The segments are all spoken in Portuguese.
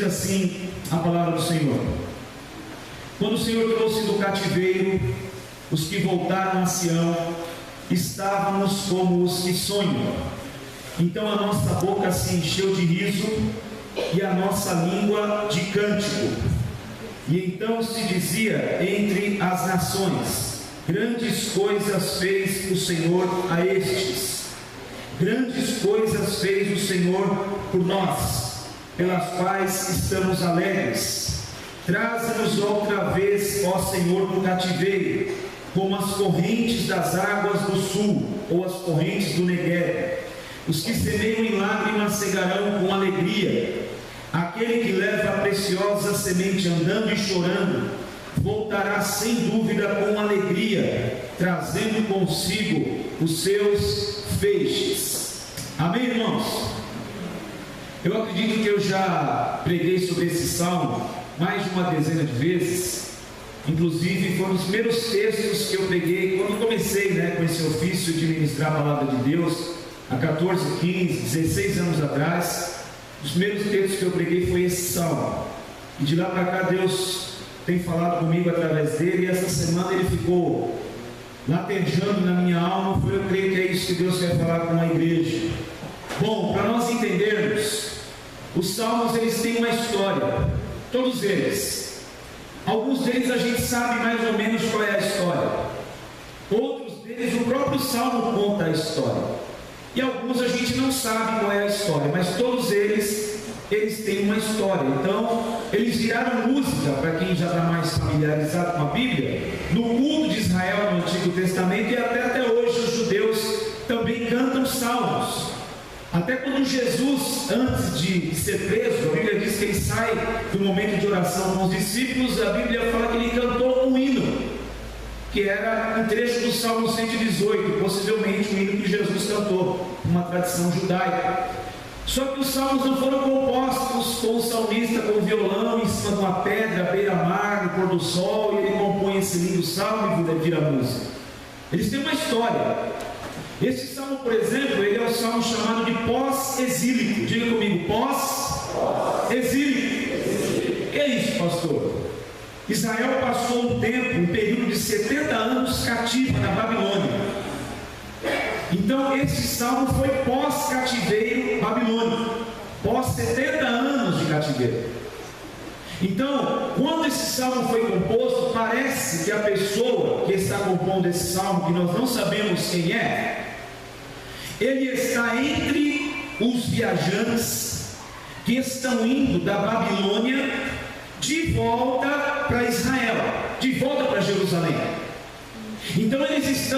Diz assim a palavra do Senhor: quando o Senhor trouxe do cativeiro os que voltaram a Sião, estávamos como os que sonham. Então a nossa boca se encheu de riso e a nossa língua de cântico. E então se dizia entre as nações: grandes coisas fez o Senhor a estes. Grandes coisas fez o Senhor por nós, pelas quais estamos alegres. Traze-nos outra vez, ó Senhor, do cativeiro, como as correntes das águas do sul, ou as correntes do Negueb. Os que semeiam em lágrimas cegarão com alegria. Aquele que leva a preciosa semente andando e chorando, voltará sem dúvida com alegria, trazendo consigo os seus feixes. Amém, irmãos? Eu acredito que eu já preguei sobre esse salmo mais de uma dezena de vezes. Inclusive foram os primeiros textos que eu preguei quando comecei com esse ofício de ministrar a palavra de Deus há 14, 15, 16 anos atrás. Os primeiros textos que eu preguei foi esse salmo, e de lá para cá Deus tem falado comigo através dele, e essa semana ele ficou latejando na minha alma. Eu creio que é isso que Deus quer falar com a igreja. Bom, para nós entendermos, os salmos eles têm uma história, todos eles. Alguns deles a gente sabe mais ou menos qual é a história, outros deles o próprio salmo conta a história, e alguns a gente não sabe qual é a história, mas todos eles têm uma história. Então eles viraram música para quem já está mais familiarizado com a Bíblia, no culto de Israel no Antigo Testamento, e até hoje os judeus também cantam salmos. Até quando Jesus, antes de ser preso, a Bíblia diz que ele sai do momento de oração com os discípulos, a Bíblia fala que ele cantou um hino, que era um trecho do Salmo 118, possivelmente um hino que Jesus cantou, uma tradição judaica. Só que os salmos não foram compostos com o salmista com o violão em cima de uma pedra, à beira-mar, no pôr do sol, e ele compõe esse lindo salmo e vira música. Eles têm uma história. Esse salmo, por exemplo, ele é o salmo chamado de pós-exílico. Diga comigo, pós-exílico. O que é isso, pastor? Israel passou um período de 70 anos cativo na Babilônia. Então esse salmo foi pós-cativeiro babilônico, pós 70 anos de cativeiro. Então, quando esse salmo foi composto, parece que a pessoa que está compondo esse salmo, que nós não sabemos quem é, ele está entre os viajantes que estão indo da Babilônia de volta para Israel, de volta para Jerusalém. Então eles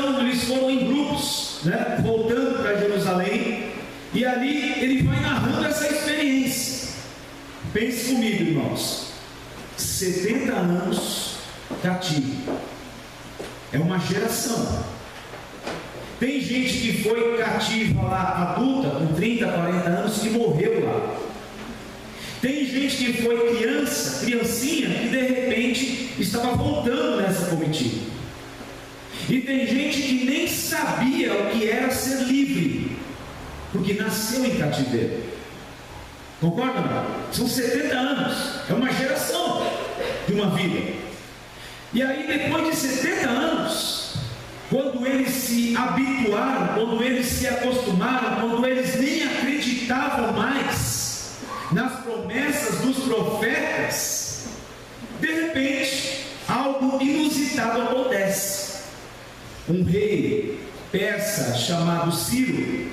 foram em grupos, voltando para Jerusalém, e ali ele vai narrando essa experiência. Pense comigo, irmãos, 70 anos cativo, é uma geração. Tem gente que foi cativa lá, adulta, com 30, 40 anos, que morreu lá. Tem gente que foi criancinha, que de repente estava voltando nessa comitiva. E tem gente que nem sabia o que era ser livre, porque nasceu em cativeiro. Concorda, não? São 70 anos, é uma geração de uma vida. E aí, depois de 70 anos, quando eles se habituaram, quando eles se acostumaram, quando eles nem acreditavam mais nas promessas dos profetas, de repente, algo inusitado acontece. Um rei persa chamado Ciro,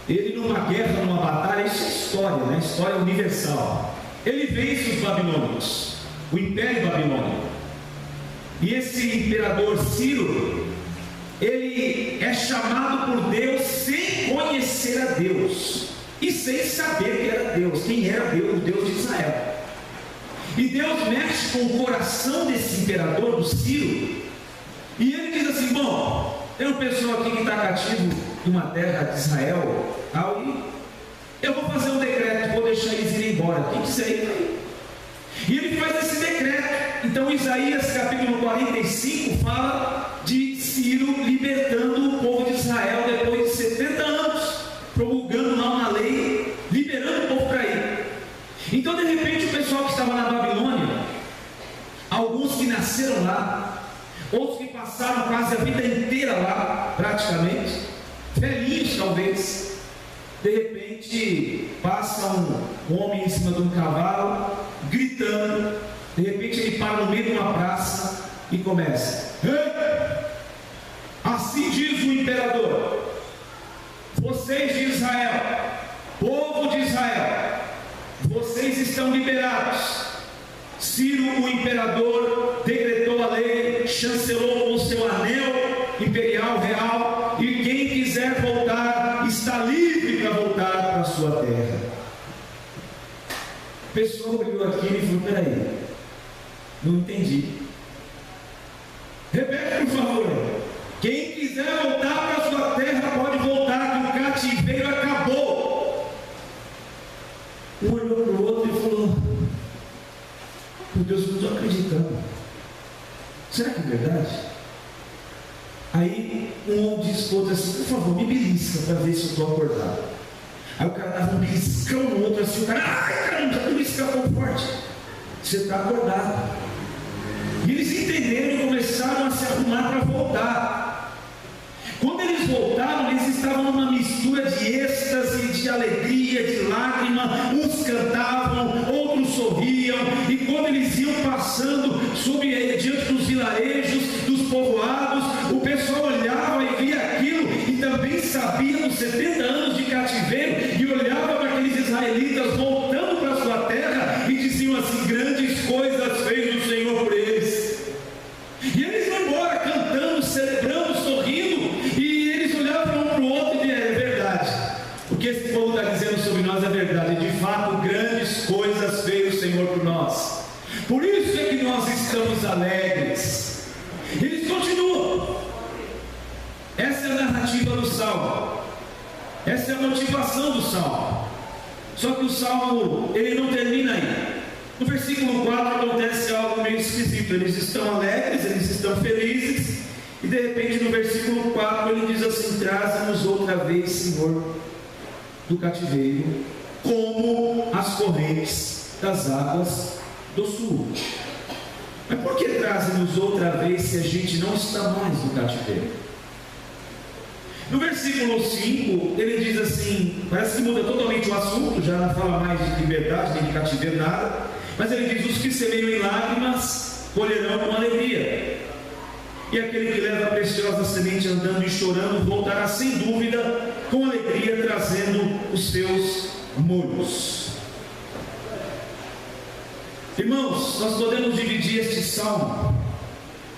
ele numa guerra, numa batalha, isso é história, história universal, ele vence os babilônicos, o Império Babilônico. E esse imperador Ciro, ele é chamado por Deus sem conhecer a Deus e sem saber que era Deus, quem era Deus, o Deus de Israel. E Deus mexe com o coração desse imperador, do Ciro, e ele diz assim: bom, tem um pessoal aqui que está cativo de uma terra de Israel, tal, e eu vou fazer um decreto, vou deixar eles irem embora. Quem quiser ir aí. E ele faz esse decreto. Então Isaías capítulo 45 fala de Ciro libertando o povo de Israel depois de 70 anos, promulgando lá uma lei, liberando o povo para ir. Então de repente o pessoal que estava na Babilônia, alguns que nasceram lá, outros que passaram quase a vida inteira lá, praticamente, velhinhos talvez, de repente passa um homem em cima de um cavalo, gritando. De repente ele para no meio de uma praça e começa: ei, assim diz o imperador, vocês de Israel, povo de Israel, vocês estão liberados. Ciro, o imperador, decretou a lei, chancelou o seu anel imperial real, e quem quiser voltar está livre para voltar para a sua terra. O pessoal olhou aqui e falou: peraí, não entendi. Repete, por favor. Quem quiser voltar para a sua terra pode voltar, que o cativeiro acabou. Um olhou para o outro e falou: meu Deus, eu não estou acreditando. Será que é verdade? Aí um homem disse para o outro assim: por favor, me belisca para ver se eu estou acordado. Aí o cara dava um beliscão no outro assim, o cara: ai caramba, que beliscão tão forte. Você está acordado. E eles entenderam e começaram a se arrumar para voltar. Quando eles voltaram, eles estavam numa mistura de êxtase, de alegria, de lágrima. Uns cantavam, outros sorriam. E quando eles iam passando diante dos vilarejos, dos povoados, o pessoal olhava e via aquilo, e também sabia dos 70 anos de cativeiro, e olhava para aqueles israelitas voltando para a sua terra, e diziam assim: grandes coisas fez o Senhor por eles. E eles vão embora cantando, celebrando, sorrindo, e eles olhavam um para o outro e diziam: é verdade, o que esse povo está dizendo sobre nós é verdade, de fato grandes coisas fez o Senhor por nós, por isso é que nós estamos alegres. Eles continuam. Essa é a narrativa do Salmo, essa é a motivação do Salmo. Só que o Salmo, ele não termina aí. No versículo 4 acontece algo meio esquisito. Eles estão alegres, eles estão felizes, e de repente no versículo 4 ele diz assim: traze-nos outra vez, Senhor, do cativeiro, como as correntes das águas do sul. Mas por que traze-nos outra vez se a gente não está mais no cativeiro? No versículo 5 ele diz assim, parece que muda totalmente o assunto, já não fala mais de liberdade, nem de cativeiro, nada, mas ele diz: os que semeiam em lágrimas colherão com alegria, e aquele que leva a preciosa semente andando e chorando voltará sem dúvida com alegria, trazendo os seus molhos. Irmãos, nós podemos dividir este salmo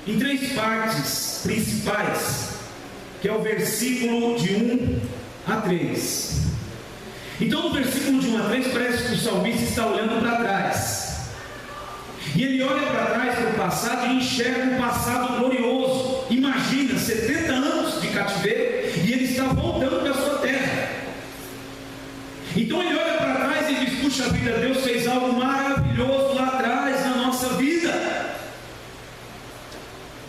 em 3 partes principais, que é o versículo de 1 a 3. Então no versículo de 1 a 3 parece que o salmista está olhando para trás, e ele olha para trás, para o passado, e enxerga um passado glorioso. Imagina, 70 anos de cativeiro, e ele está voltando para a sua terra. Então ele olha para trás e diz: puxa vida, Deus fez algo maravilhoso lá atrás na nossa vida.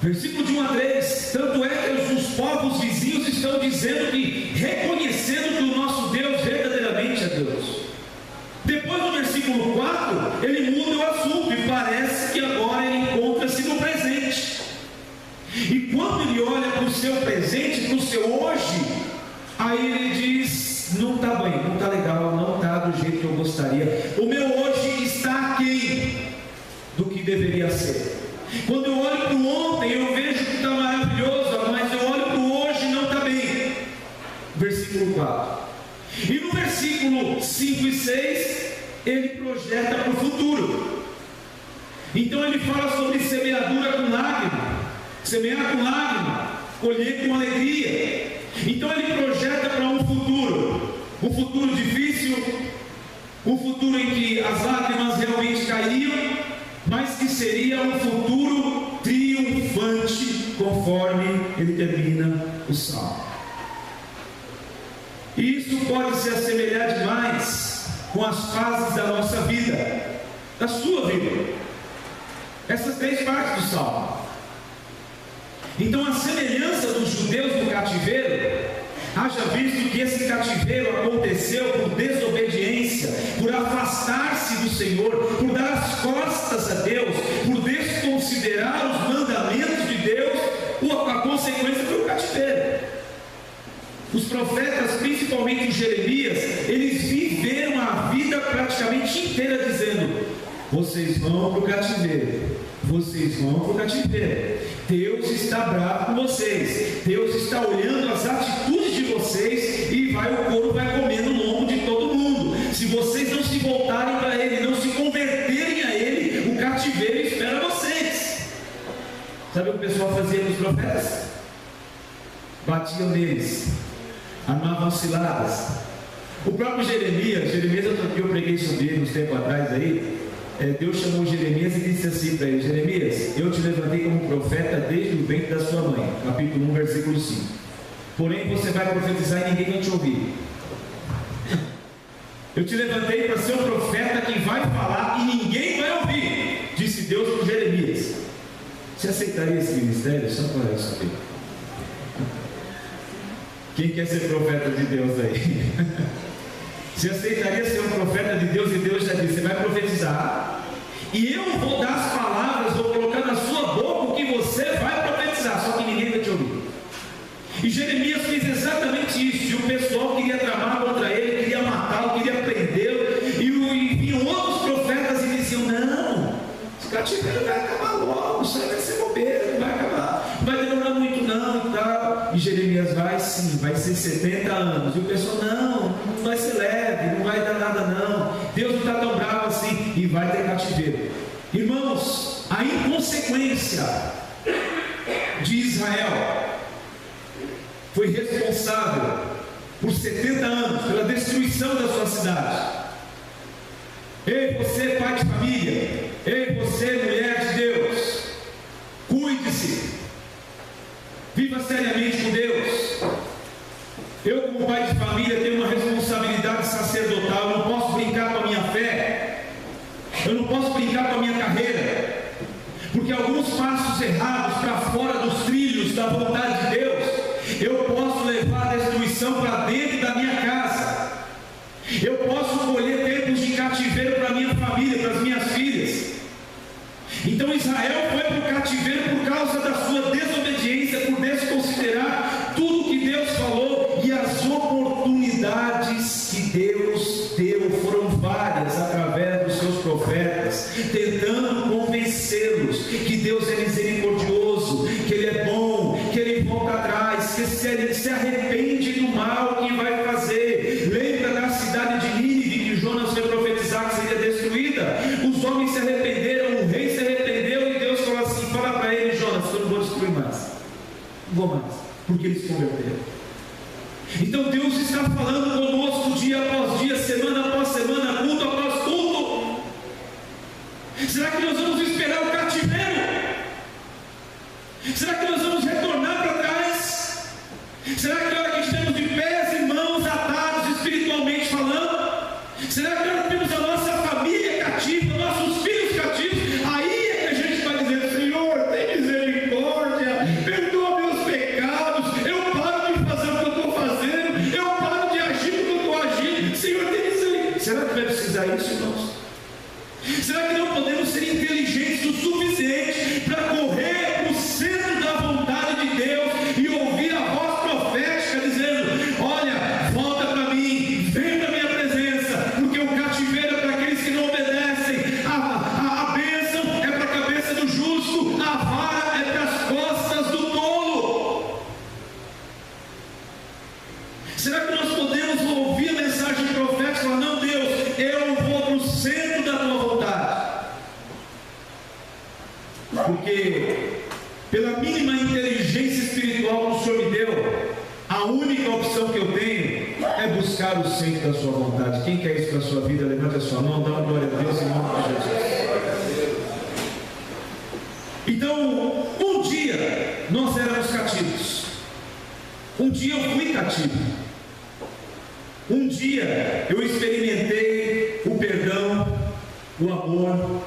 Versículo de 1 a 3: tanto é que os povos vizinhos estão dizendo que, reconhecendo que o nosso Deus verdadeiramente é Deus. Depois no versículo 4 ele muda o assunto e parece que agora ele encontra-se no presente. E quando ele olha para o seu presente, para o seu hoje, aí ele diz: não está bem, não está legal, não está do jeito que eu gostaria. O meu hoje está aquém do que deveria ser. Quando eu olho para o ontem, eu vejo que está maravilhoso, mas eu olho para o hoje e não está bem. Versículo 4. E no versículo 5 e 6, ele projeta para o futuro. Então ele fala sobre semeadura com lágrima, semear com lágrima, colher com alegria. Então ele projeta para um futuro difícil, um futuro em que as lágrimas realmente cairiam, mas que seria um futuro triunfante, conforme ele termina o salmo. E isso pode se assemelhar demais com as fases da nossa vida, da sua vida, essas 3 partes do salmo. Então a semelhança dos judeus no cativeiro Haja visto que esse cativeiro aconteceu por desobediência, por afastar-se do Senhor, por dar as costas a Deus, por desconsiderar os mandamentos de Deus, a consequência foi o cativeiro. Os profetas, principalmente o Jeremias, eles viveram a vida praticamente inteira dizendo: vocês vão para o cativeiro, vocês vão para o cativeiro, Deus está bravo com vocês, Deus está olhando as atitudes de vocês e o couro vai comendo o lombo de todo mundo. Se vocês não se voltarem para Ele, não se converterem a Ele, o cativeiro espera vocês. Sabe o que o pessoal fazia com os profetas? Batiam neles, armavam ciladas. O próprio Jeremias, eu preguei sobre ele uns tempos atrás aí. Deus chamou Jeremias e disse assim para ele: Jeremias, eu te levantei como profeta desde o ventre da sua mãe. Capítulo 1, versículo 5. Porém você vai profetizar e ninguém vai te ouvir. Eu te levantei para ser um profeta que vai falar e ninguém vai ouvir, disse Deus para Jeremias. Você aceitaria esse ministério? Só para eu saber. Quem quer ser profeta de Deus aí? Você aceitaria ser um profeta de Deus? E Deus já disse: você vai profetizar e eu vou dar as palavras, vou colocar na sua boca o que você vai profetizar, só que ninguém vai te ouvir. E Jeremias fez exatamente isso. E o pessoal queria tramar contra ele, queria matá-lo, queria prendê-lo, e vinham outros profetas e diziam: não, esse cativeiro vai acabar logo, isso aí vai ser bobeira, não vai acabar, não vai demorar muito não e tal. E Jeremias: vai sim, vai ser 70 anos. E o pessoal: não vai ser leve, não vai dar nada não, Deus não está tão bravo assim. E vai ter cativeiro. Irmãos, a inconsequência de Israel foi responsável por 70 anos pela destruição da sua cidade. Ei você, pai de família, ei você, mulher de Deus, cuide-se, viva seriamente com Deus. Eu, como pai de família, tenho uma responsabilidade sacerdotal. Eu não posso brincar com a minha fé, eu não posso brincar com a minha carreira, porque alguns passos errados para fora dos trilhos da vontade de Deus, eu posso levar a destruição para dentro da minha casa. Eu posso colher tempos de cativeiro para a minha família, para as minhas filhas. Então Israel foi para o cativeiro por causa da sua desobediência, por desconsiderar tudo que Deus falou, e as oportunidades que Deus deu foram várias através dos seus profetas, tentando convencê-los que Deus é misericordioso, que Ele é bom, que Ele volta atrás, que Ele se arrepende do mal que vai fazer. Lembra da cidade de Nínive que Jonas foi profetizar que seria destruída? Os homens se arrependeram, o rei se arrependeu, e Deus falou assim: fala para ele, Jonas, eu não vou destruir mais, não vou mais, porque eles se converteram. Então Deus está falando conosco dia após dia, semana após semana, culto após culto. Será que nós vamos esperar o cativeiro? Será que nós vamos retornar para trás? Será que na hora que estamos de pés e mãos atados espiritualmente falando, será que nós temos a nossa família cativa, nossos filhos cativos? Aí é que a gente vai dizer: Senhor, tem misericórdia, perdoa meus pecados, eu paro de fazer o que eu estou fazendo, eu paro de agir como eu estou agindo. Senhor, tem misericórdia. Será que vai precisar isso, irmãos? Será que não podemos ser inteligentes o suficiente para correr para o centro da vontade de Deus e ouvir a voz profética dizendo: olha, volta para mim, vem para a minha presença, porque o cativeiro é para aqueles que não obedecem, a bênção é para a cabeça do justo, a vara é para as costas do tolo. Será que nós podemos ouvir a mensagem profética e falar: não, Deus, eu vou para o centro da tua vontade? Porque pela mínima inteligência espiritual que o Senhor me deu, a única opção que eu tenho é buscar o centro da sua vontade. Quem quer isso para a sua vida? Levante a sua mão, dá uma glória a Deus em nome de Jesus. Então, um dia nós éramos cativos, um dia eu fui cativo, um dia eu experimentei o perdão, o amor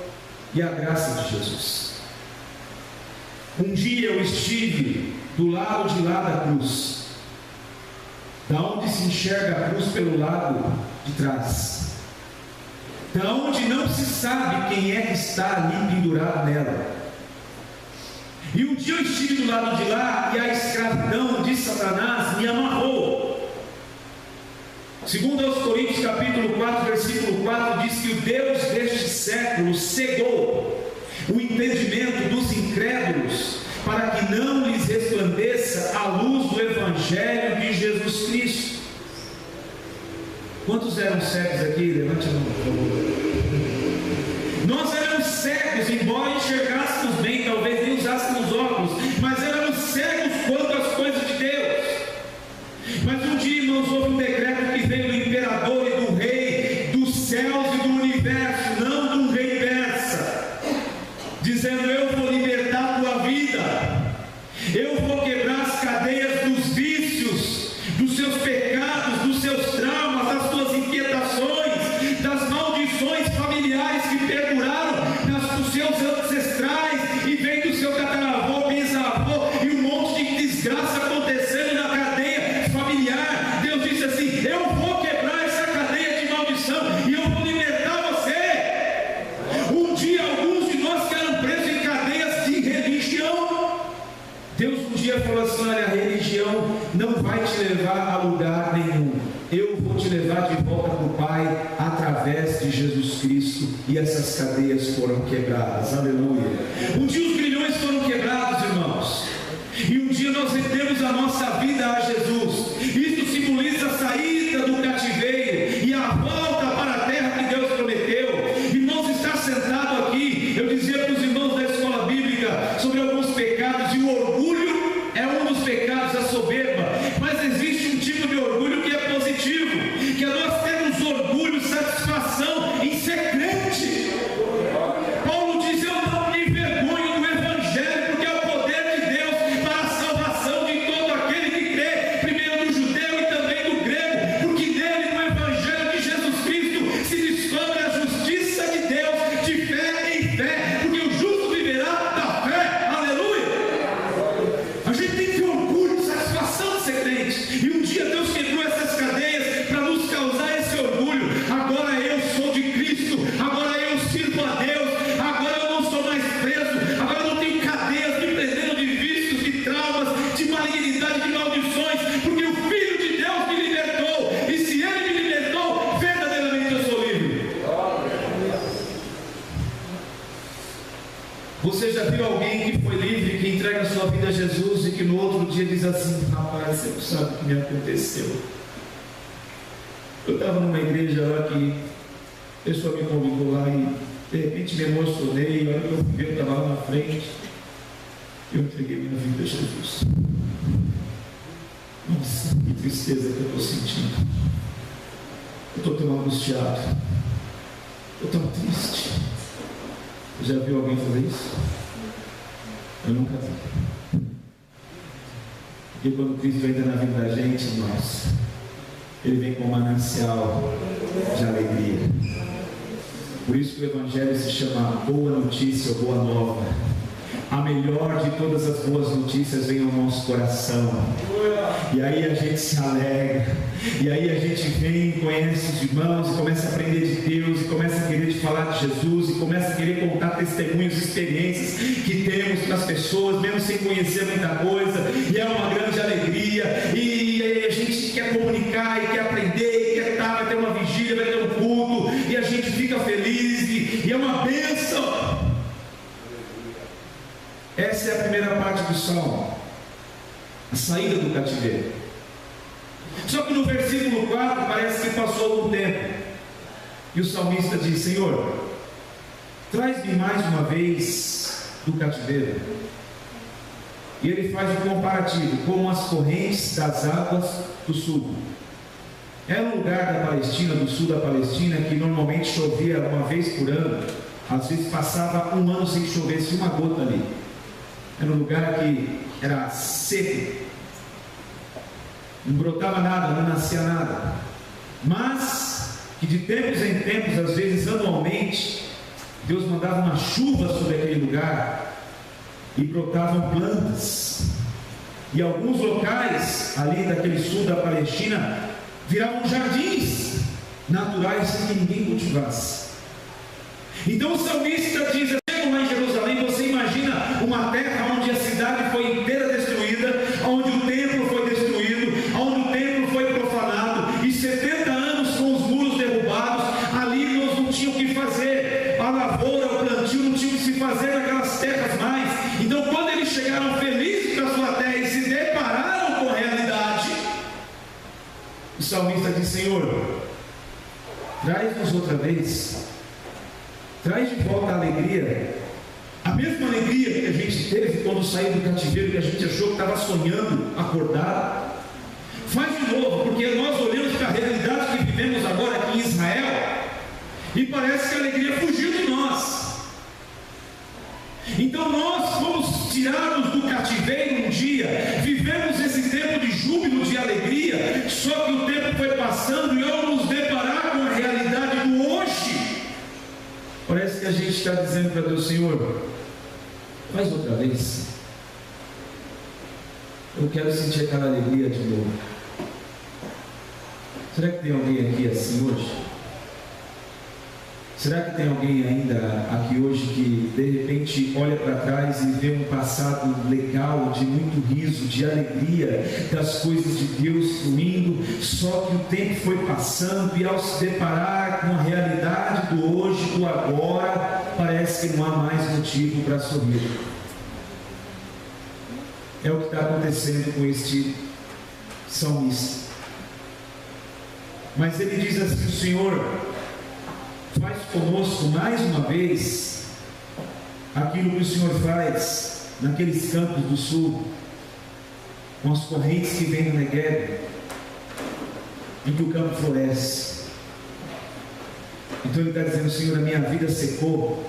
e a graça de Jesus. Um dia eu estive do lado de lá da cruz, da onde se enxerga a cruz pelo lado de trás, da onde não se sabe quem é que está ali pendurado nela. E um dia eu estive do lado de lá e a escravidão de Satanás me amarrou. Segundo aos Coríntios capítulo 4, versículo 4, diz que o Deus deste século cegou o entendimento dos incrédulos, para que não lhes resplandeça a luz do Evangelho de Jesus Cristo. Quantos eram cegos aqui? Levante a mão, por favor. Nós éramos cegos, embora enxergássemos bem, talvez nem usássemos óculos, mas éramos cegos quanto às coisas de Deus. Mas um dia, irmãos, houve um decreto que veio do imperador e do rei dos céus e do universo, não de um rei persa, dizendo: eu vou libertar a tua vida, eu vou quebrar as cadeias dos vícios, dos seus pecados, dos seus traumas, das tuas inquietações, das maldições familiares que perduraram dos seus ancestrais e vem do seu tataravô, bisavô e um monte de desgraça acontecendo na cadeia familiar. Deus disse assim: eu vou quebrar essa cadeia de maldição e eu vou libertar você. Um dia alguns de nós que eram presos em cadeias de religião, Deus um dia falou assim: olha, a religião não vai te levar a lugar nenhum, eu vou te levar de volta para o Pai através de Jesus Cristo. E essas cadeias foram quebradas, aleluia. Um dia os grilhões foram quebrados, irmãos, e um dia nós rendemos a nossa vida a Jesus. Isso simboliza a saída do cativeiro e a volta para a terra que Deus prometeu. Irmãos, está sentado aqui, eu dizia para os irmãos da escola bíblica sobre alguns pecados, e o orgulho é um dos pecados, a soberba, mas existe um tipo de orgulho que é positivo, que é nós termos orgulho, satisfação em ser crente. Paulo diz: eu não me envergonho do Evangelho, porque é o poder de Deus para a salvação de todo aquele que crê, primeiro do judeu e também do grego, porque nele, no Evangelho de Jesus Cristo, se descobre a justiça de Deus, de fé em fé, porque o justo viverá da fé, aleluia. A gente tem que ter orgulho, satisfação de ser crente, e um dia Deus quebrou essas cadeias para nos causar esse orgulho. Agora eu sou de Cristo, agora eu sirvo a Deus, agora eu não sou mais preso, agora eu não tenho cadeias me prendendo de vícios, de traumas, de malignidade, de maldições, porque o Filho de Deus me libertou, e se Ele me libertou, verdadeiramente eu sou livre. Você já viu alguém que foi livre, que entrega a sua vida a Jesus e que no outro dia diz assim: rapaz, você não sabe o que me aconteceu. Eu estava numa igreja lá que a pessoa me convidou lá e de repente me emocionei. A hora que eu fui ver, eu estava lá na frente, eu entreguei minha vida a Jesus. Nossa, que tristeza que eu estou sentindo. Eu estou tão angustiado, eu estou tão triste. Já viu alguém fazer isso? Eu nunca vi. Porque quando Cristo entra na vida da gente, irmãos, Ele vem com um manancial de alegria. Por isso que o Evangelho se chama Boa Notícia ou Boa Nova. A melhor de todas as boas notícias vem ao nosso coração. E aí a gente se alegra. E aí a gente vem, conhece os irmãos, e começa a aprender de Deus, e começa a querer te falar de Jesus, e começa a querer contar testemunhos, experiências que temos para as pessoas, mesmo sem conhecer muita coisa. E é uma grande alegria. E aí a gente quer comunicar, e quer aprender, e quer estar, vai ter uma vigília, vai ter um culto, e a gente fica feliz, e é uma bênção. Essa é a primeira parte do salmo, a saída do cativeiro. Só que no versículo 4 parece que passou algum tempo, e o salmista diz: Senhor, traz-me mais uma vez do cativeiro. E ele faz um comparativo com as correntes das águas do sul. Era um lugar da Palestina, do sul da Palestina, que normalmente chovia uma vez por ano. Às vezes passava um ano sem chover, se uma gota ali. Era um lugar que era seco, não brotava nada, não nascia nada, mas que de tempos em tempos, às vezes anualmente, Deus mandava uma chuva sobre aquele lugar e brotavam plantas. E alguns locais ali daquele sul da Palestina viravam jardins naturais sem que ninguém cultivasse. Então o salmista diz: chegam lá em Jerusalém, você imagina uma terra onde a cidade foi inteira destruída, onde o templo foi destruído, onde o templo foi profanado, e 70 anos com os muros derrubados. Ali nós não tínhamos o que fazer, a lavoura, o plantio não tinha o que se fazer naquelas terras mais. Então quando eles chegaram felizes para a sua terra e se depararam com a realidade, o salmista diz: Senhor, traz-nos outra vez, traz de volta a alegria, a mesma alegria que a gente teve quando saiu do cativeiro, que a gente achou que estava sonhando, acordado. Faz de novo, porque nós olhamos para a realidade que vivemos agora aqui em Israel e parece que a alegria fugiu de nós. Então nós fomos tirados do cativeiro um dia, vivemos esse tempo de júbilo, de alegria, só que o tempo foi passando e ao nos deparar com a realidade do hoje, parece que a gente está dizendo para Deus: Senhor, faz outra vez, eu quero sentir aquela alegria de novo. Será que tem alguém aqui assim hoje? Será que tem alguém ainda aqui hoje que de repente olha para trás e vê um passado legal, de muito riso, de alegria, das coisas de Deus fluindo, só que o tempo foi passando e ao se deparar com a realidade do hoje, do agora, parece que não há mais motivo para sorrir? É o que está acontecendo com este salmista. Mas ele diz assim: o Senhor faz conosco mais uma vez aquilo que o Senhor faz naqueles campos do sul, com as correntes que vêm do Negueb, em que o campo floresce. Então ele está dizendo: Senhor, a minha vida secou,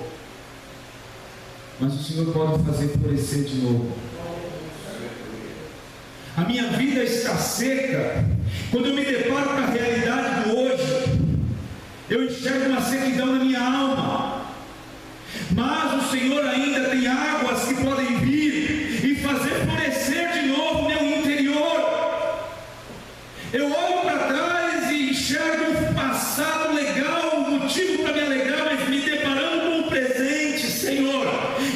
mas o Senhor pode fazer florescer de novo. A minha vida está seca. Quando eu me deparo com a realidade do hoje, eu enxergo uma sequidão na minha alma, mas o Senhor ainda tem águas que podem vir e fazer florescer de novo o meu interior. Eu olho para trás e enxergo um passado legal, um motivo para me alegrar, mas me deparando com o presente, Senhor,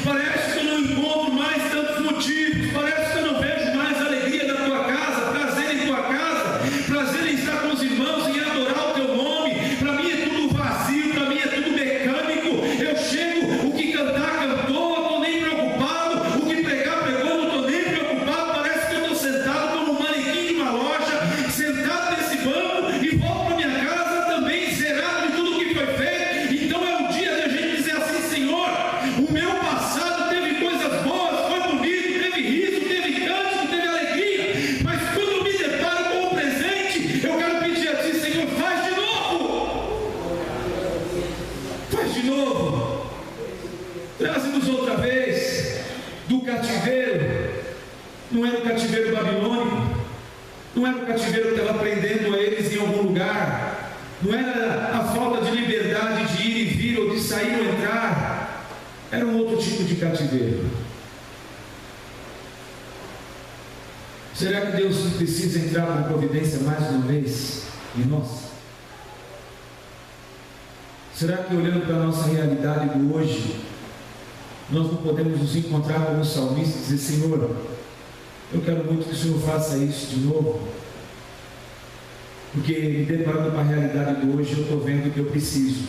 parece que eu não encontro mais tantos motivos, parece que eu não vejo mais alegria na tua casa, prazer em tua casa, prazer em estar com os irmãos, em adorar o teu nome. Para mim é tudo vazio, para mim é tudo mecânico. Eu chego, o que cantar, cantou, eu estou nem preocupado, o que pregar, pregou, não estou nem preocupado. Parece que eu estou sentado como um manequim de uma loja, sentado nesse banco, e volto para minha casa também zerado de tudo que foi feito. Então é o dia da gente dizer assim: Senhor, o meu passado teve coisas boas, foi bonito, teve riso, teve cântico, teve alegria, mas quando eu me deparo com o presente, eu quero pedir a Ti: Senhor, faz de novo, faz de novo, traz-nos outra vez do cativeiro. Não era o cativeiro babilônico, não era o cativeiro que estava prendendo a eles em algum lugar, não era a falta de liberdade de ir e vir, ou de sair ou entrar, era um outro tipo de cativeiro. Será que Deus precisa entrar com providência mais uma vez em nós? Será que, olhando para a nossa realidade do hoje, nós não podemos nos encontrar como salmista e dizer: Senhor, eu quero muito que o Senhor faça isso de novo, porque me deparando com a realidade do hoje, eu estou vendo que eu preciso.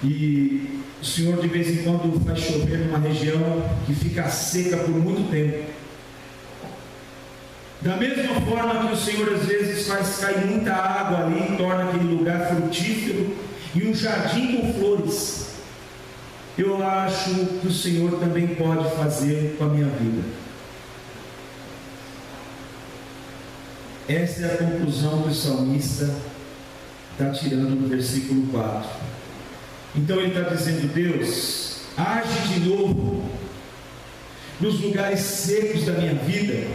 E o Senhor de vez em quando faz chover numa região que fica seca por muito tempo. Da mesma forma que o Senhor às vezes faz cair muita água ali e torna aquele lugar frutífero e um jardim com flores, eu acho que o Senhor também pode fazer com a minha vida. Essa é a conclusão que o salmista está tirando no versículo 4. Então ele está dizendo: Deus, age de novo nos lugares secos da minha vida,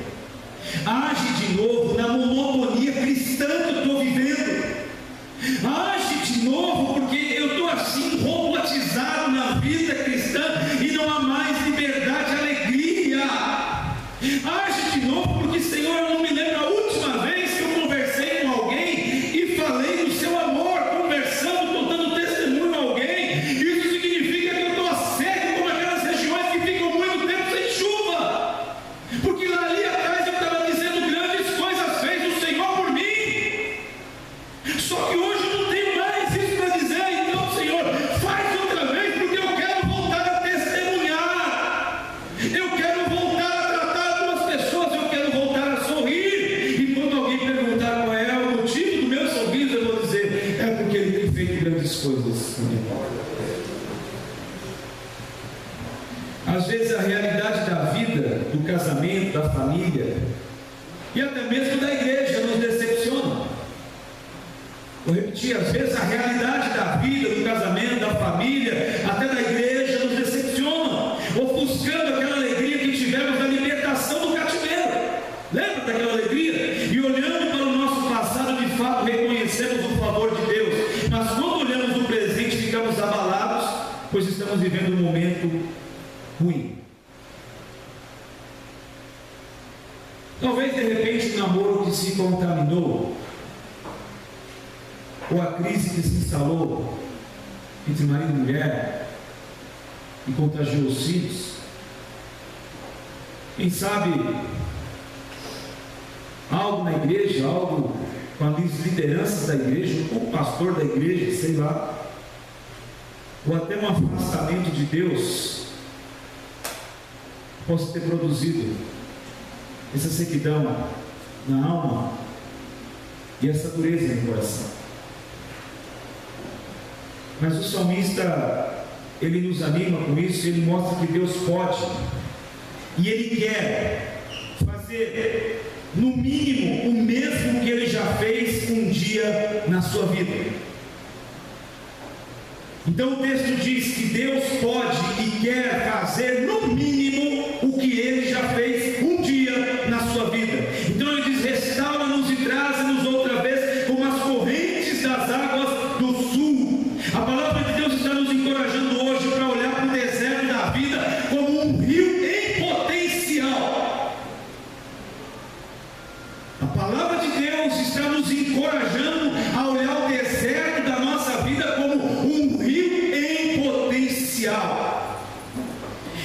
age de novo na monotonia cristã que eu estou vivendo, age de novo, porque eu estou assim robotizado na vida cristã e não há mais liberdade, alegria. coisas. Às vezes a realidade da vida, do casamento, da família e até mesmo da igreja nos decepciona. Vou repetir, às vezes a realidade da vida, do casamento, da família, até da igreja nos decepciona, ofuscando aquela alegria que tivemos da libertação do cativeiro. Lembra daquela alegria? E olhando para o nosso passado, de fato reconhecemos o favor de Deus, mas quando olhamos o presente ficamos abalados, pois estamos vivendo um momento ruim. Talvez de repente o namoro que se contaminou, ou a crise que se instalou entre marido e mulher e contagiou os filhos. Quem sabe algo na igreja, algo com as lideranças da igreja, ou o pastor da igreja, sei lá, ou até um afastamento de Deus possa ter produzido essa sequidão na alma e essa dureza no coração. Mas o salmista, ele nos anima com isso, ele mostra que Deus pode e Ele quer fazer no mínimo o mesmo que Ele já fez um dia na sua vida. Então o texto diz que Deus pode e quer fazer no mínimo o que Ele já fez um dia na sua vida. Então Ele diz: restaura-nos e traze-nos outra vez como as correntes das águas do sul. A palavra de Deus está nos encorajando hoje para olhar para o deserto da vida como um rio em potencial. A palavra de Deus está nos encorajando a olhar o deserto da nossa vida como um rio em potencial.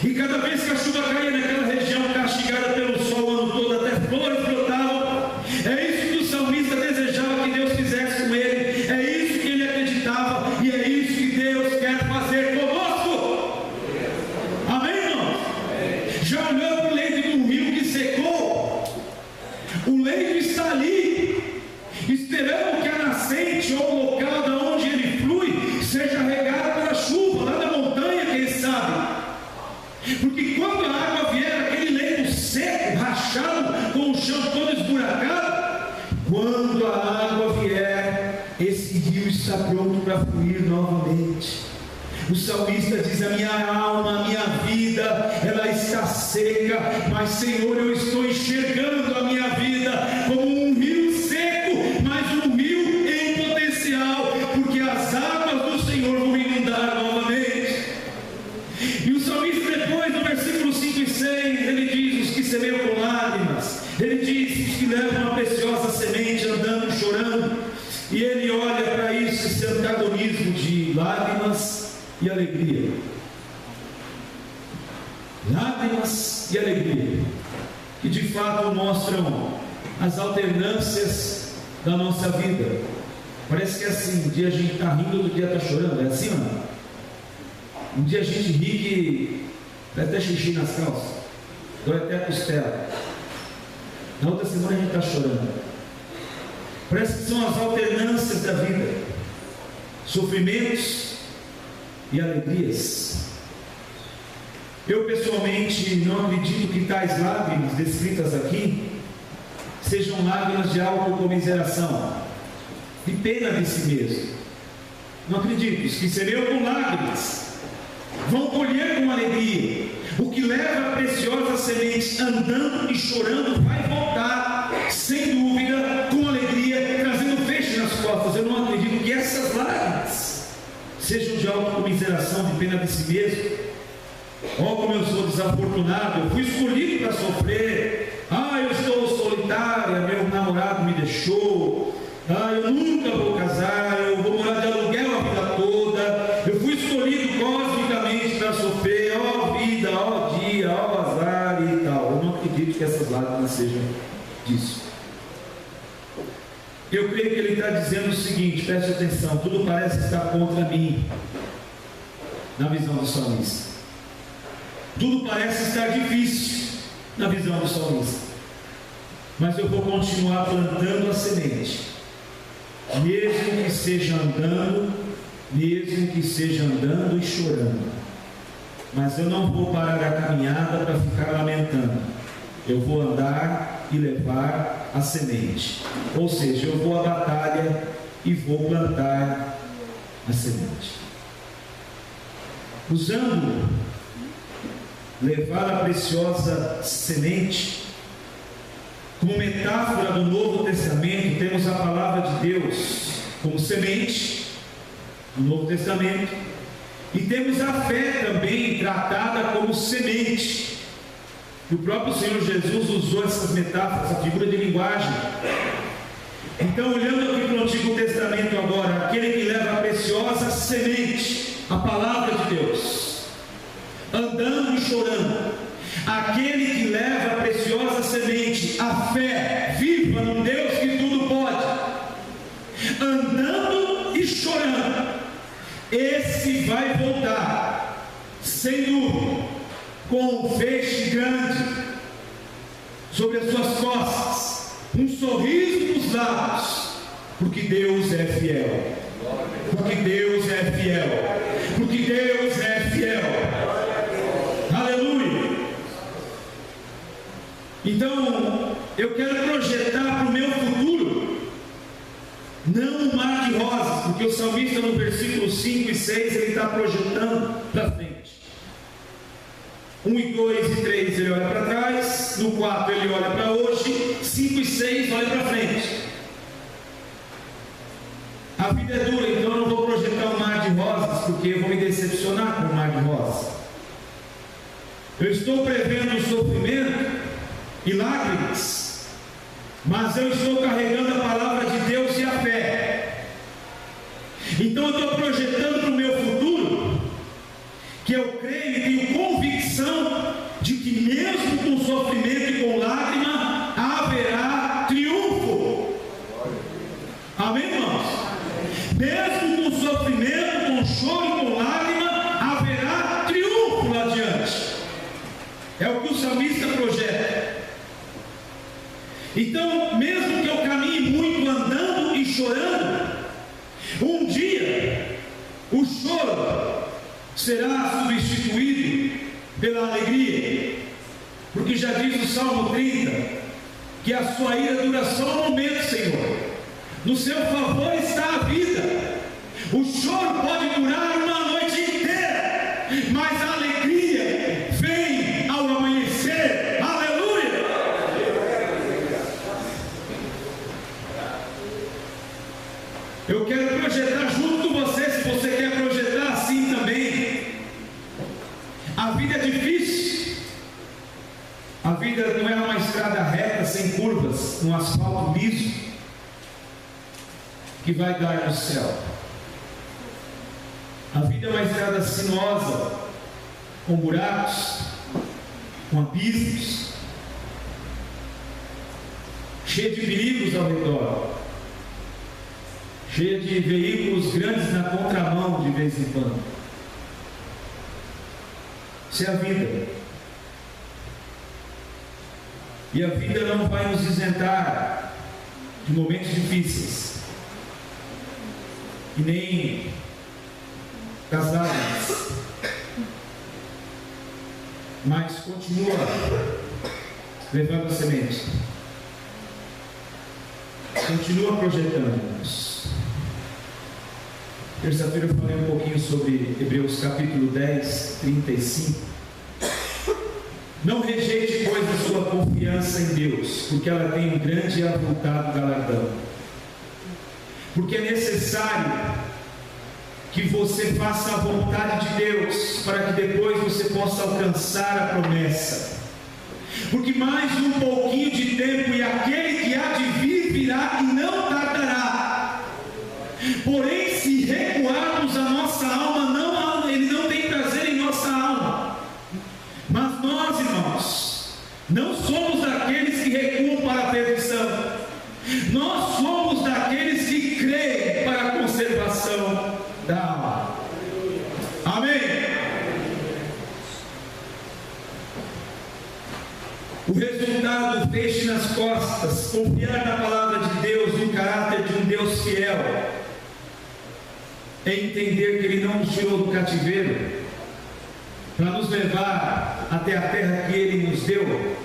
E cada vez que a chuva caía naquela região castigada pelo sol o ano todo, até flores brotavam. É isso que o salmista desejava que Deus fizesse com ele. É isso que ele acreditava. E é isso que Deus quer fazer conosco. Amém, irmãos? Já olhou para o leito de um rio que secou? O leito está ali, esperando que a nascente ou o local de onde ele flui seja regado pela chuva, lá da montanha, quem sabe. Porque quando a água vier, aquele leito seco, rachado, com o chão todo esburacado, quando a água vier, esse rio está pronto para fluir novamente. O salmista diz: a minha alma, a minha vida, ela está seca, mas Senhor, eu estou enxergando a minha vida como um rio seco, mas um rio em potencial, porque as águas do Senhor vão inundar novamente. E o salmista depois, no versículo 5 e 6, ele diz: os que semeiam com lágrimas, ele diz: os que levam uma preciosa semente andando, chorando. E ele olha para isso, esse antagonismo de lágrimas e alegria. Lágrimas e alegria, que de fato mostram as alternâncias da nossa vida. Parece que é assim: um dia a gente está rindo, outro dia está chorando. É assim ou não? Um dia a gente ri que dá até xixi nas calças, dói até a costela. Na outra semana a gente está chorando. Parece que são as alternâncias da vida, sofrimentos e alegrias. Eu pessoalmente não acredito que tais lágrimas descritas aqui sejam lágrimas de autocomiseração, de pena de si mesmo. Não acredito. Os que semeiam com lágrimas vão colher com alegria. O que leva a preciosa semente andando e chorando vai voltar, sem dúvida, com alegria, trazendo feixe nas costas. Eu não acredito que essas lágrimas sejam de autocomiseração, de pena de si mesmo. Oh, como eu sou desafortunado, eu fui escolhido para sofrer. Ah, eu estou solitária, meu namorado me deixou. Ah, eu nunca vou casar, eu vou morar de aluguel a vida toda. Eu fui escolhido cosmicamente para sofrer. Ó vida, ó dia, ó azar e tal. Eu não acredito que essas lágrimas sejam disso. Eu creio que ele está dizendo o seguinte, preste atenção: tudo parece estar contra mim, na visão do salmista. Tudo parece estar difícil, na visão do salmista. Mas eu vou continuar plantando a semente, mesmo que seja andando mesmo que seja andando e chorando. Mas eu não vou parar a caminhada para ficar lamentando. Eu vou andar e levar a semente. Ou seja, eu vou à batalha e vou plantar a semente. Usando levar a preciosa semente como metáfora do Novo Testamento, temos a palavra de Deus como semente no Novo Testamento, e temos a fé também tratada como semente. E o próprio Senhor Jesus usou essas metáforas, essa figura de linguagem. Então, olhando aqui para o Antigo Testamento agora, aquele que leva a preciosa semente, a palavra de Deus, andando e chorando, aquele que leva a preciosa semente, a fé viva num Deus que tudo pode, andando e chorando, esse vai voltar, sem dúvida, com um feixe grande sobre as suas costas, um sorriso nos lábios, porque Deus é fiel, porque Deus é fiel, porque Deus é fiel. Aleluia! Então, eu quero projetar para o meu futuro, não um mar de rosas, porque o salmista no versículo 5 e 6, ele está projetando para frente. 1 e 2 e 3 ele olha para trás, no 4 ele olha para hoje, 5 e 6 olha para frente. A vida é dura, então eu não vou projetar um mar de rosas, porque eu vou me decepcionar com o mar de rosas. Eu estou prevendo sofrimento e lágrimas, mas eu estou carregando a palavra de Deus e a fé. Então eu estou projetando para o meu futuro, que eu creio e tenho convicção de que mesmo com sofrimento e com lágrima, haverá triunfo. Amém, irmãos? Mesmo com sofrimento, com choro e com lágrima, haverá triunfo lá adiante. É o que o salmista projeta. Então, mesmo que eu caminhe muito andando e chorando, um dia o choro será substituído pela alegria, porque já diz o Salmo 30, que a sua ira dura só um momento, Senhor, no seu favor está a vida. O choro pode durar uma noite inteira, mas a alegria vem ao amanhecer. Aleluia! Eu quero projetar junto com você, se você quer projetar assim também. A vida é difícil. A vida não é uma estrada reta, sem curvas, um asfalto liso, que vai dar no céu. A vida é uma estrada sinuosa, com buracos, com abismos, cheia de perigos ao redor, cheia de veículos grandes na contramão de vez em quando. Isso é a vida. E a vida não vai nos isentar de momentos difíceis, e nem das lágrimas, mas continua levando a semente, continua projetando-nos. Terça-feira eu falei um pouquinho sobre Hebreus capítulo 10, 35. Não rejeite, pois, a sua confiança em Deus, porque ela tem um grande e avultado galardão. Porque é necessário que você faça a vontade de Deus, para que depois você possa alcançar a promessa. Porque mais um pouquinho de tempo, e aquele que há de vir virá e não tardará. Porém, se recuarmos a nossa alma, ele não tem prazer em nossa alma. Mas nós, irmãos, não somos daqueles que recuam para a perdição. Nós somos daqueles que creem para a conservação da alma. Amém? O resultado, feixe nas costas, confiar na palavra de Deus, no caráter de um Deus fiel, é entender que Ele não nos tirou do cativeiro para nos levar até a terra que Ele nos deu,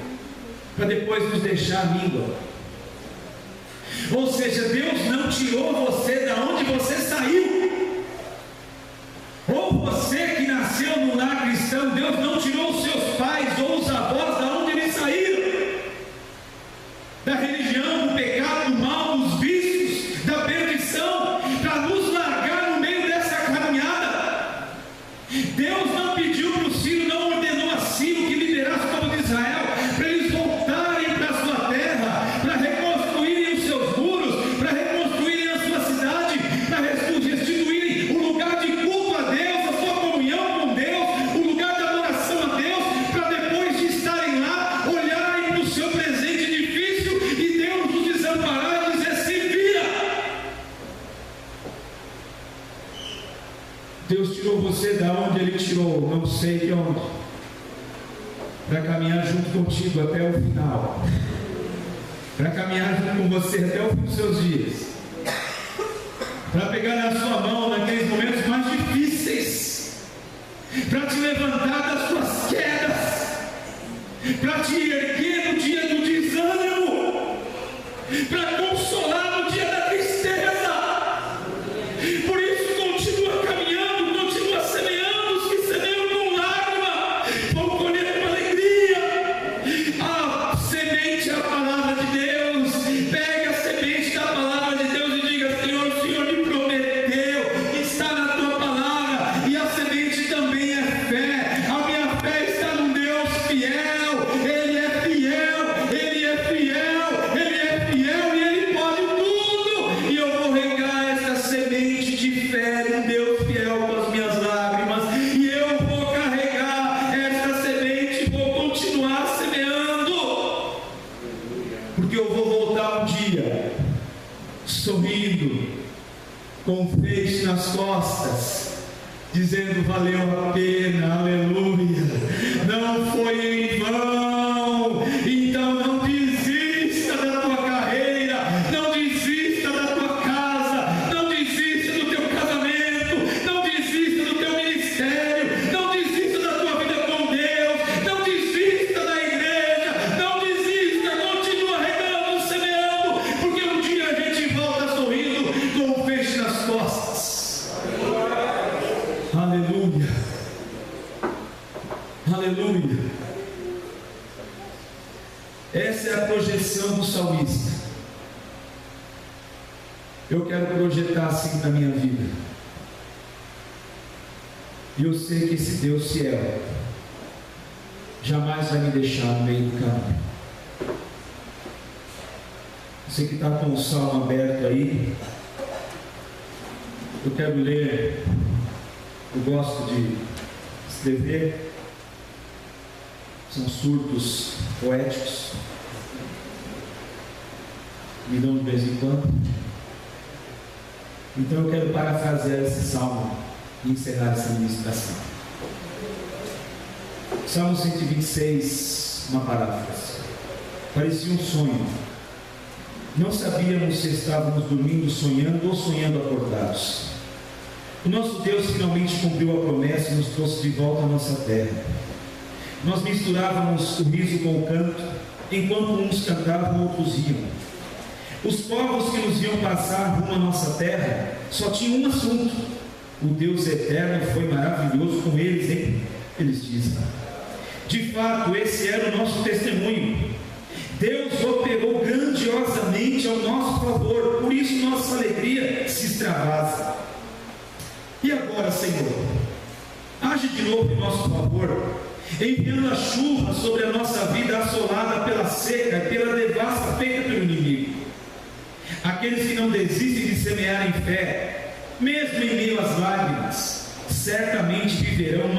para depois nos deixar à míngua. Ou seja, Deus não tirou você da onde você saiu. Ou você que nasceu no lar cristão, Deus não tirou os seus pais ou os avós da onde eles saíram, da religião, do pecado, do mal, dos vícios, da perdição, para nos largar no meio dessa caminhada. Deus não pediu para o Ciro, não ordenou a Ciro que liderasse o povo de Israel, para eles voltarem para a sua terra, para reconstruírem os seus muros, para reconstruírem a sua cidade, para restituírem o lugar de culto a Deus, a sua comunhão com Deus, o lugar de adoração a Deus, para depois de estarem lá, olharem para o seu presente difícil e Deus nos desamparar e dizer: se vira. Deus tirou você da onde Ele tirou, não sei de onde, para caminhar junto contigo até o final, para caminhar junto com você até o fim dos seus dias, para pegar na sua mão naqueles momentos mais difíceis, para te levantar das suas quedas, para te erguer no dia do desânimo, para consolar no dia da tristeza. Por isso continua caminhando, continua semeando. Os que semeiam com lágrima vão colher com alegria. A semente é a palavra de Deus. Pegue a semente da palavra de Deus e diga: Senhor, o Senhor me prometeu, está na tua palavra, e a semente também é fé. A minha fé está num Deus fiel. Ele é fiel, Ele é fiel, Ele é fiel e Ele pode tudo. E eu vou regar essa semente de fé num Deus fiel com as minhas lágrimas, e eu vou carregar essa semente e vou continuar semeando, porque eu vou voltar um dia sorrindo, com um feixe nas costas, dizendo: valeu a pena, aleluia, não foi em vão. Então não desista da tua carreira, não desista da tua casa, não desista do teu casamento, não desista do teu ministério, não desista da tua vida com Deus, não desista da igreja, não desista, continua regando, semeando, porque um dia a gente volta sorrindo com um feixe nas costas. Aleluia, aleluia. Essa é a projeção do salmista. Eu quero projetar assim na minha vida, e eu sei que esse Deus fiel jamais vai me deixar no meio do caminho. Você que está com o salmo aberto aí, eu quero ler. Eu gosto de escrever, são surtos poéticos, me dão de vez em quando. Então eu quero parafrasear esse salmo e encerrar essa ministração. Salmo 126, uma paráfrase. Parecia um sonho. Não sabíamos se estávamos dormindo, sonhando ou sonhando acordados. O nosso Deus finalmente cumpriu a promessa e nos trouxe de volta à nossa terra. Nós misturávamos o riso com o canto, enquanto uns cantavam, outros riam. Os povos que nos iam passar rumo à nossa terra só tinham um assunto: o Deus eterno foi maravilhoso com eles, hein? Eles dizem. De fato, esse era o nosso testemunho. Deus operou grandiosamente ao nosso favor, por isso nossa alegria se extravasa. E agora, Senhor, age de novo em nosso favor, enviando a chuva sobre a nossa vida assolada pela seca e pela devassa feita pelo inimigo. Aqueles que não desistem de semear em fé, mesmo em meio às lágrimas, certamente viverão